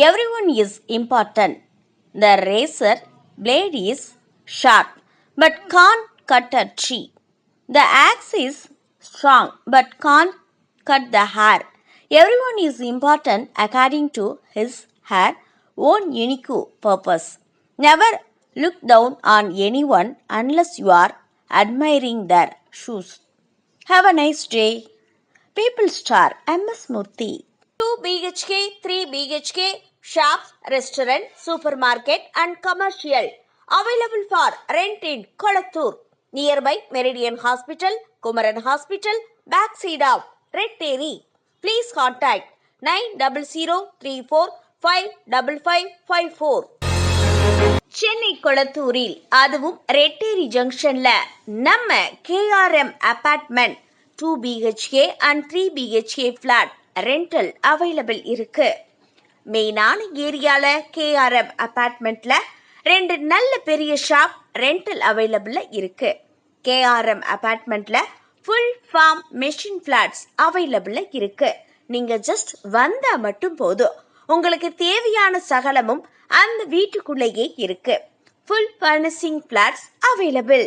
Everyone is important. The razor blade is sharp but can't cut a tree. The axe is strong but can't cut the hair. Everyone is important according to his her own unique purpose. Never look down on anyone unless you are admiring their shoes. Have a nice day. People star MS Murthy. 2 BHK, 3 BHK, shops, restaurant, supermarket and commercial. Available for rent in Kolattur. Nearby Meridian Hospital, Kumaran Hospital, backside of Red Terry. Please contact 9034555554. Chennai கொளத்தூரில் அதுவும் ரெட்டேரி ஜங்ஷன்ல நம்ம KRM apartment 2 BHK and 3 BHK flat rental available இருக்கு. மெயினான ஏரியால KRM அபார்ட்மெண்ட்ல 2 நல்ல பெரிய shop rental அவைலபிள்ல இருக்கு. KRM அபார்ட்மெண்ட்ல ஃபுல் ஃபார்ம் மெஷின் ஃபிளாட்ஸ் அவைலபிள்ல இருக்கு. நீங்க ஜஸ்ட் வந்தா மட்டும் போதும். உங்களுக்கு தேவையான சகலமும் அந்த வீட்டுக்குள்ளேயே இருக்கு. Full furnishing flats available.